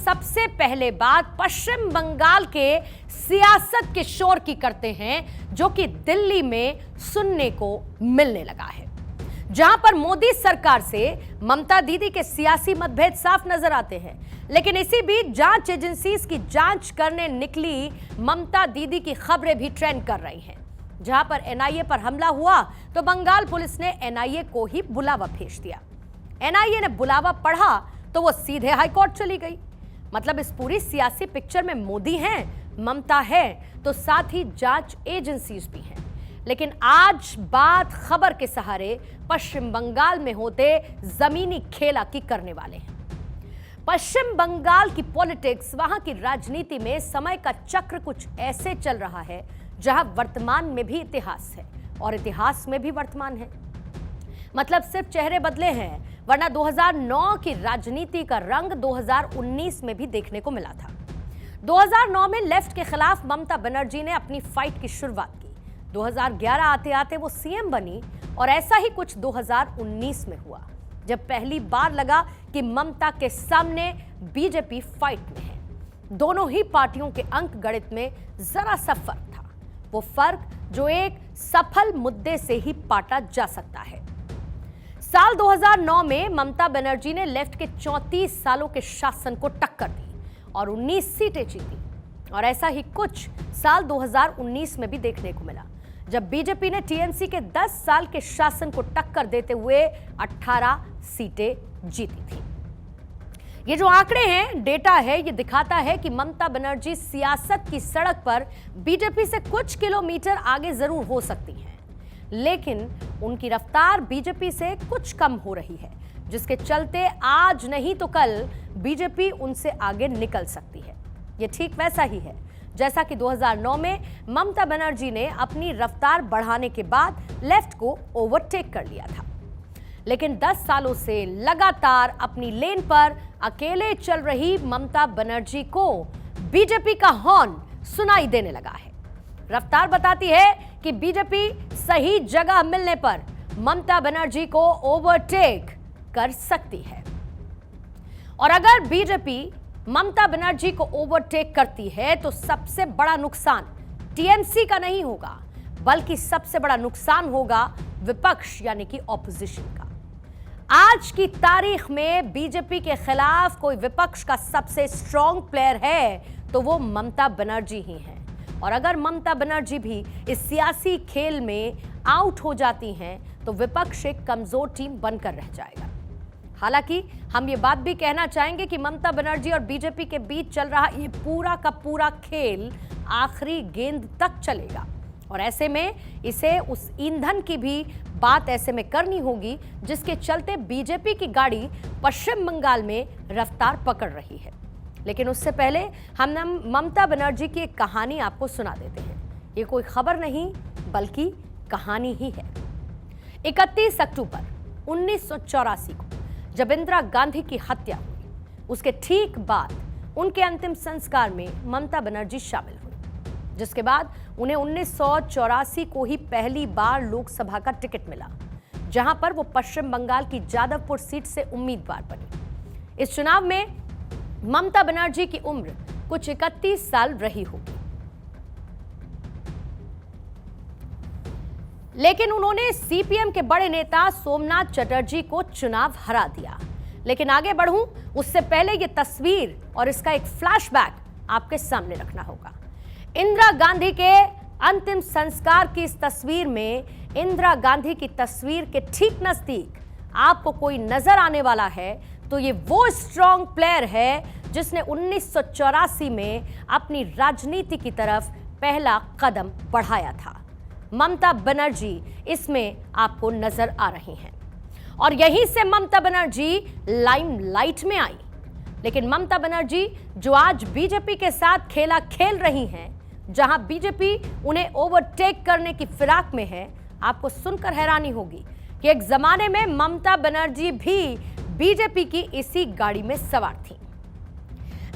सबसे पहले बात पश्चिम बंगाल के सियासत के शोर की करते हैं, जो कि दिल्ली में सुनने को मिलने लगा है, जहां पर मोदी सरकार से ममता दीदी के सियासी मतभेद साफ नजर आते हैं। लेकिन इसी बीच जांच एजेंसीज की जांच करने निकली ममता दीदी की खबरें भी ट्रेंड कर रही हैं। जहां पर एनआईए पर हमला हुआ तो बंगाल पुलिस ने एनआईए को ही बुलावा भेज दिया। एनआईए ने बुलावा पढ़ा तो वो सीधे हाईकोर्ट चली गई। मतलब इस पूरी सियासी पिक्चर में मोदी हैं, ममता है, तो साथ ही जांच एजेंसीज भी हैं। लेकिन आज बात खबर के सहारे पश्चिम बंगाल में होते जमीनी खेला की करने वाले हैं। पश्चिम बंगाल की पॉलिटिक्स, वहां की राजनीति में समय का चक्र कुछ ऐसे चल रहा है जहां वर्तमान में भी इतिहास है और इतिहास में भी वर्तमान है। मतलब सिर्फ चेहरे बदले हैं, वरना 2009 की राजनीति का रंग 2019 में भी देखने को मिला था। 2009 में लेफ्ट के खिलाफ ममता बनर्जी ने अपनी फाइट की शुरुआत की। 2011 आते आते वो सीएम बनी और ऐसा ही कुछ 2019 में हुआ, जब पहली बार लगा कि ममता के सामने बीजेपी फाइट में है। दोनों ही पार्टियों के अंक गणित में जरा सा फर्क था, वो फर्क जो एक सफल मुद्दे से ही पाटा जा सकता है। साल 2009 में ममता बनर्जी ने लेफ्ट के 34 सालों के शासन को टक्कर दी और 19 सीटें जीती। और ऐसा ही कुछ साल 2019 में भी देखने को मिला, जब बीजेपी ने टीएमसी के 10 साल के शासन को टक्कर देते हुए 18 सीटें जीती थी। ये जो आंकड़े हैं, डेटा है, ये दिखाता है कि ममता बनर्जी सियासत की सड़क पर बीजेपी से कुछ किलोमीटर आगे जरूर हो सकती हैं, लेकिन उनकी रफ्तार बीजेपी से कुछ कम हो रही है, जिसके चलते आज नहीं तो कल बीजेपी उनसे आगे निकल सकती है। ये ठीक वैसा ही है जैसा कि 2009 में ममता बनर्जी ने अपनी रफ्तार बढ़ाने के बाद लेफ्ट को ओवरटेक कर लिया था। लेकिन 10 सालों से लगातार अपनी लेन पर अकेले चल रही ममता बनर्जी को बीजेपी का हॉर्न सुनाई देने लगा है। रफ्तार बताती है कि बीजेपी सही जगह मिलने पर ममता बनर्जी को ओवरटेक कर सकती है। और अगर बीजेपी ममता बनर्जी को ओवरटेक करती है तो सबसे बड़ा नुकसान टीएमसी का नहीं होगा, बल्कि सबसे बड़ा नुकसान होगा विपक्ष यानी कि ऑपोजिशन का। आज की तारीख में बीजेपी के खिलाफ कोई विपक्ष का सबसे स्ट्रॉन्ग प्लेयर है तो वो ममता बनर्जी ही हैं। और अगर ममता बनर्जी भी इस सियासी खेल में आउट हो जाती हैं तो विपक्ष एक कमजोर टीम बनकर रह जाएगा। हालांकि हम ये बात भी कहना चाहेंगे कि ममता बनर्जी और बीजेपी के बीच चल रहा ये पूरा का पूरा खेल आखिरी गेंद तक चलेगा और ऐसे में इसे उस ईंधन की भी बात ऐसे में करनी होगी जिसके चलते बीजेपी की गाड़ी पश्चिम बंगाल में रफ्तार पकड़ रही है। लेकिन उससे पहले हम ममता बनर्जी की एक कहानी आपको सुना देते हैं। ये कोई खबर नहीं बल्कि कहानी ही है। 31 अक्टूबर 1984 को जब इंदिरा गांधी की हत्या हुई, उसके ठीक बाद उनके अंतिम संस्कार में ममता बनर्जी शामिल हुई, जिसके बाद उन्हें 1984 को ही पहली बार लोकसभा का टिकट मिला, जहां पर वो पश्चिम बंगाल की जादवपुर सीट से उम्मीदवार बनी। इस चुनाव में ममता बनर्जी की उम्र कुछ 31 साल रही होगी, लेकिन उन्होंने सीपीएम के बड़े नेता सोमनाथ चटर्जी को चुनाव हरा दिया। लेकिन आगे बढ़ूं उससे पहले यह तस्वीर और इसका एक फ्लैशबैक आपके सामने रखना होगा। इंदिरा गांधी के अंतिम संस्कार की इस तस्वीर में इंदिरा गांधी की तस्वीर के ठीक नजदीक आपको कोई नजर आने वाला है तो ये वो स्ट्रॉन्ग प्लेयर है जिसने 1984 में अपनी राजनीति की तरफ पहला कदम बढ़ाया था। ममता बनर्जी इसमें आपको नजर आ रही हैं और यहीं से ममता बनर्जी लाइमलाइट में आई। लेकिन ममता बनर्जी जो आज बीजेपी के साथ खेला खेल रही हैं, जहां बीजेपी उन्हें ओवरटेक करने की फिराक में है, आपको सुनकर हैरानी होगी कि एक जमाने में ममता बनर्जी भी बीजेपी की इसी गाड़ी में सवार थी।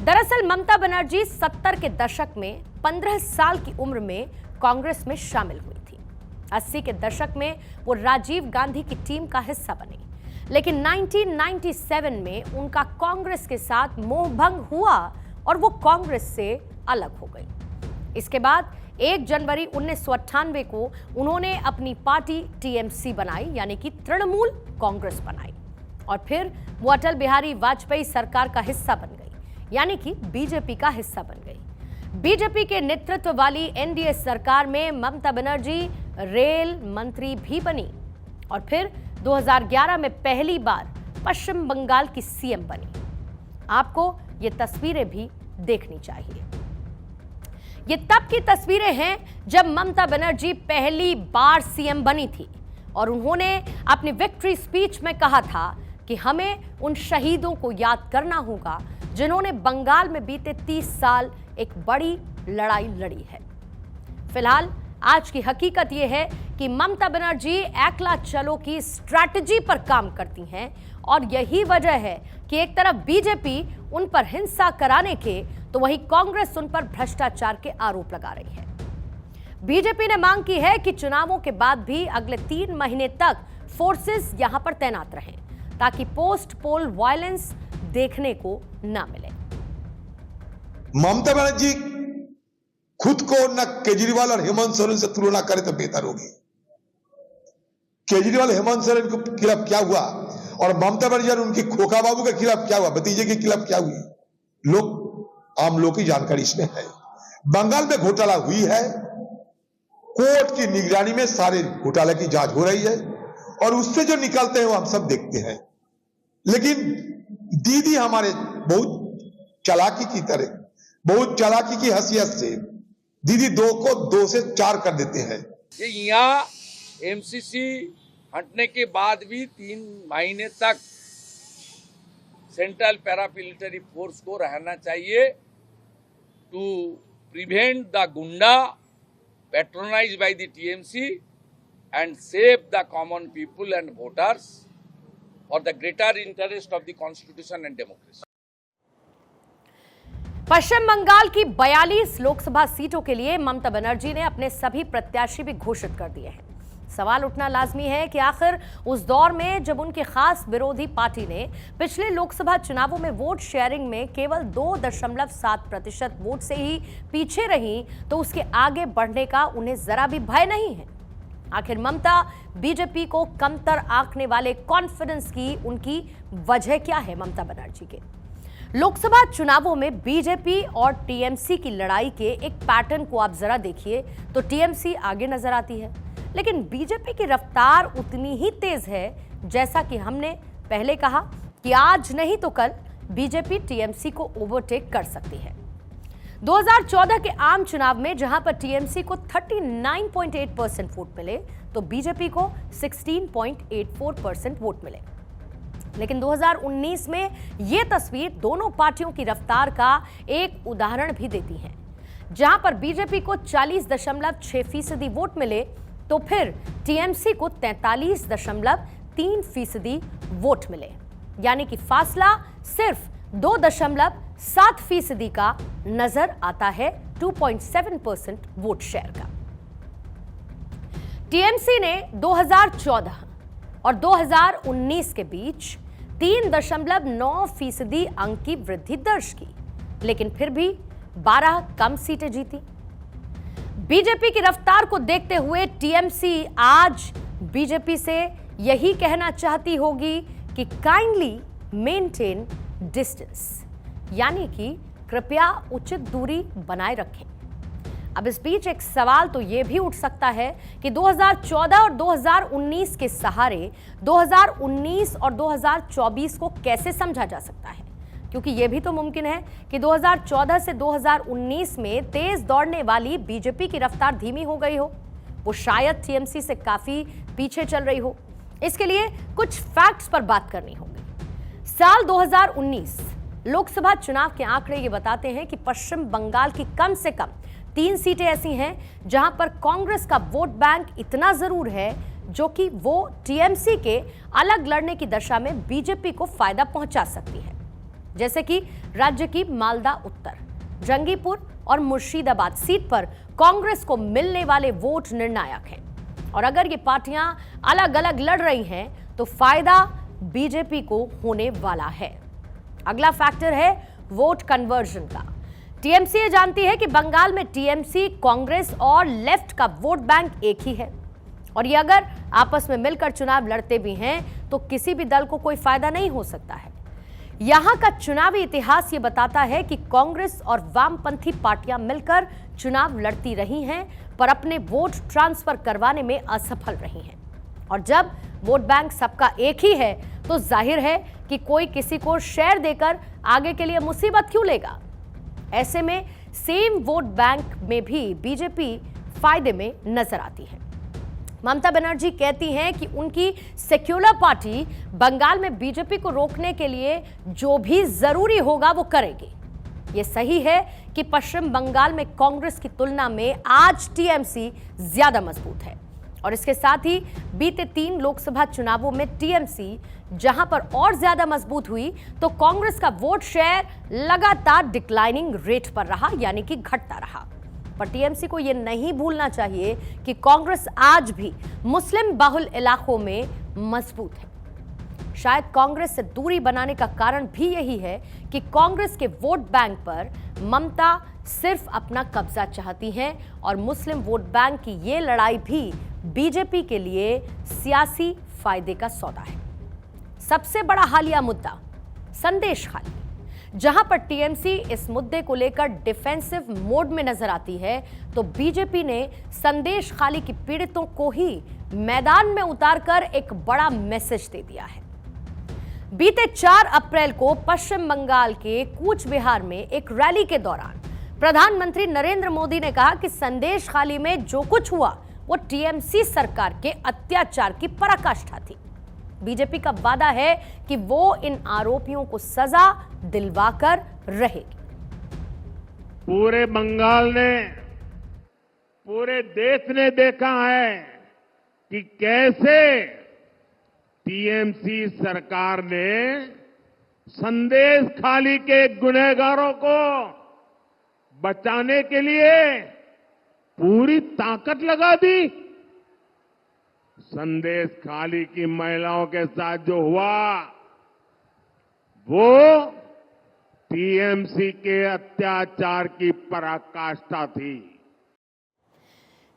दरअसल ममता बनर्जी 70 के दशक में 15 साल की उम्र में कांग्रेस में शामिल हुई थी। 80 के दशक में वो राजीव गांधी की टीम का हिस्सा बनी। लेकिन 1997 में उनका कांग्रेस के साथ मोहभंग हुआ और वो कांग्रेस से अलग हो गई। इसके बाद 1 जनवरी 1998 को उन्होंने अपनी पार्टी टीएमसी बनाई, यानी कि तृणमूल कांग्रेस बनाई, और फिर वो अटल बिहारी वाजपेयी सरकार का हिस्सा बन गई, यानी कि बीजेपी का हिस्सा बन गई। बीजेपी के नेतृत्व वाली एनडीए सरकार में ममता बनर्जी रेल मंत्री भी बनी और फिर 2011 में पहली बार पश्चिम बंगाल की सीएम बनी। आपको ये तस्वीरें भी देखनी चाहिए। ये तब की तस्वीरें हैं जब ममता बनर्जी पहली बार सीएम बनी थी और उन्होंने अपनी विक्ट्री स्पीच में कहा था कि हमें उन शहीदों को याद करना होगा जिन्होंने बंगाल में बीते 30 साल एक बड़ी लड़ाई लड़ी है। फिलहाल आज की हकीकत यह है कि ममता बनर्जी एकला चलो की स्ट्रैटेजी पर काम करती हैं और यही वजह है कि एक तरफ बीजेपी उन पर हिंसा कराने के तो वहीं कांग्रेस उन पर भ्रष्टाचार के आरोप लगा रही है। बीजेपी ने मांग की है कि चुनावों के बाद भी अगले 3 महीने तक फोर्सेस यहां पर तैनात रहें ताकि पोस्ट पोल वायलेंस देखने को ना मिले। ममता बनर्जी खुद को न केजरीवाल और हेमंत सोरेन से तुलना करे तो बेहतर होगी। केजरीवाल हेमंत सोरेन के खिलाफ क्या हुआ और ममता बनर्जी और उनके खोखा बाबू के खिलाफ क्या हुआ, भतीजे के खिलाफ क्या हुई, लोग आम लोग की जानकारी इसमें है। बंगाल में घोटाला हुई है, कोर्ट की निगरानी में सारे घोटाले की जांच हो रही है और उससे जो निकलते हैं वो हम सब देखते हैं। लेकिन दीदी हमारे बहुत चालाकी की तरह, बहुत चालाकी की हैसियत से दीदी 2 को 2 से 4 कर देते हैं। ये यहाँ एमसीसी हटने के बाद भी 3 महीने तक सेंट्रल पैरामिलिट्री फोर्स को रहना चाहिए टू प्रिवेंट द गुंडा patronized by the TMC and save the common people and voters for the greater interest of the constitution and democracy. पश्चिम बंगाल की 42 लोकसभा सीटों के लिए ममता बनर्जी ने अपने सभी प्रत्याशी भी घोषित कर दिए हैं। सवाल उठना लाजमी है कि आखिर उस दौर में जब उनकी खास विरोधी पार्टी ने पिछले लोकसभा चुनावों में वोट शेयरिंग में केवल 2.7% वोट से ही पीछे रही, तो उसके आगे बढ़ने का उन्हें जरा भी भय नहीं है। आखिर ममता बीजेपी को कमतर आंकने वाले कॉन्फिडेंस की उनकी वजह क्या है? ममता बनर्जी के लोकसभा चुनावों में बीजेपी और टीएमसी की लड़ाई के एक पैटर्न को आप जरा देखिए तो टीएमसी आगे नजर आती है, लेकिन बीजेपी की रफ्तार उतनी ही तेज है जैसा कि हमने पहले कहा कि आज नहीं तो कल बीजेपी टीएमसी को ओवरटेक कर सकती है। 2014 के आम चुनाव में जहां पर टीएमसी को 39.8% वोट मिले तो बीजेपी को 16.84% वोट मिले, लेकिन 2019 में यह तस्वीर दोनों पार्टियों की रफ्तार का एक उदाहरण भी देती है। जहां पर बीजेपी को 40.6% वोट मिले तो फिर टीएमसी को 43.3% वोट मिले, यानी कि फासला सिर्फ 2.7% का नजर आता है 2.7% वोट शेयर का। टीएमसी ने 2014 और 2019 के बीच 3.9% अंक की वृद्धि दर्ज की, लेकिन फिर भी 12 कम सीटें जीती। बीजेपी की रफ्तार को देखते हुए टीएमसी आज बीजेपी से यही कहना चाहती होगी कि काइंडली मेंटेन डिस्टेंस, यानी कि कृपया उचित दूरी बनाए रखें। अब इस बीच एक सवाल तो यह भी उठ सकता है कि 2014 और 2019 के सहारे 2019 और 2024 को कैसे समझा जा सकता है, क्योंकि यह भी तो मुमकिन है कि 2014 से 2019 में तेज दौड़ने वाली बीजेपी की रफ्तार धीमी हो गई हो, वो शायद टीएमसी से काफी पीछे चल रही हो। इसके लिए कुछ फैक्ट्स पर बात करनी होगी। साल 2019 लोकसभा चुनाव के आंकड़े ये बताते हैं कि पश्चिम बंगाल की कम से कम 3 सीटें ऐसी हैं जहां पर कांग्रेस का वोट बैंक इतना जरूर है जो कि वो टीएमसी के अलग लड़ने की दशा में बीजेपी को फायदा पहुंचा सकती है, जैसे कि राज्य की मालदा उत्तर, जंगीपुर और मुर्शिदाबाद सीट पर कांग्रेस को मिलने वाले वोट निर्णायक हैं। और अगर ये पार्टियां अलग अलग लड़ रही हैं तो फायदा बीजेपी को होने वाला है। अगला फैक्टर है वोट कन्वर्जन का। टीएमसी ये जानती है कि बंगाल में टीएमसी, कांग्रेस और लेफ्ट का वोट बैंक एक ही है और ये अगर आपस में मिलकर चुनाव लड़ते भी हैं तो किसी भी दल को कोई फायदा नहीं हो सकता है। यहां का चुनावी इतिहास ये बताता है कि कांग्रेस और वामपंथी पार्टियां मिलकर चुनाव लड़ती रही हैं पर अपने वोट ट्रांसफर करवाने में असफल रही हैं। और जब वोट बैंक सबका एक ही है तो जाहिर है कि कोई किसी को शेयर देकर आगे के लिए मुसीबत क्यों लेगा। ऐसे में सेम वोट बैंक में भी बीजेपी फायदे में नजर आती है। ममता बनर्जी कहती हैं कि उनकी सेक्युलर पार्टी बंगाल में बीजेपी को रोकने के लिए जो भी जरूरी होगा वो करेगी। ये सही है कि पश्चिम बंगाल में कांग्रेस की तुलना में आज टीएमसी ज्यादा मजबूत है और इसके साथ ही बीते 3 लोकसभा चुनावों में टीएमसी जहां पर और ज्यादा मजबूत हुई तो कांग्रेस का वोट शेयर लगातार डिक्लाइनिंग रेट पर रहा, यानी कि घटता रहा। पर टीएमसी को यह नहीं भूलना चाहिए कि कांग्रेस आज भी मुस्लिम बहुल इलाकों में मजबूत है। शायद कांग्रेस से दूरी बनाने का कारण भी यही है कि कांग्रेस के वोट बैंक पर ममता सिर्फ अपना कब्जा चाहती हैं और मुस्लिम वोट बैंक की ये लड़ाई भी बीजेपी के लिए सियासी फायदे का सौदा है। सबसे बड़ा हालिया मुद्दा संदेश खाली, जहां पर टीएमसी इस मुद्दे को लेकर डिफेंसिव मोड में नजर आती है तो बीजेपी ने संदेश खाली की पीड़ितों को ही मैदान में उतारकर एक बड़ा मैसेज दे दिया है। बीते 4 अप्रैल को पश्चिम बंगाल के कूच बिहार में एक रैली के दौरान प्रधानमंत्री नरेंद्र मोदी ने कहा कि संदेश खाली में जो कुछ हुआ वो टीएमसी सरकार के अत्याचार की पराकाष्ठा थी। बीजेपी का वादा है कि वो इन आरोपियों को सजा दिलवाकर रहेगी। पूरे बंगाल ने, पूरे देश ने देखा है कि कैसे टीएमसी सरकार ने संदेश खाली के गुनहगारों को बचाने के लिए पूरी ताकत लगा दी। संदेश खाली की महिलाओं के साथ जो हुआ वो टीएमसी के अत्याचार की पराकाष्ठा थी।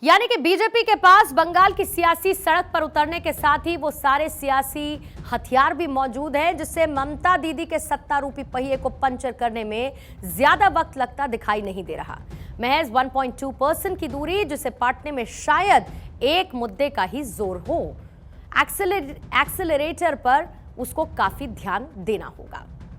यानी कि बीजेपी के पास बंगाल की सियासी सड़क पर उतरने के साथ ही वो सारे सियासी हथियार भी मौजूद हैं जिससे ममता दीदी के सत्ता रूपी पहिए को पंचर करने में ज्यादा वक्त लगता दिखाई नहीं दे रहा। महज 1.2% की दूरी जिसे पाटने में शायद एक मुद्दे का ही जोर हो, एक्सेलरेटर पर उसको काफी ध्यान देना होगा।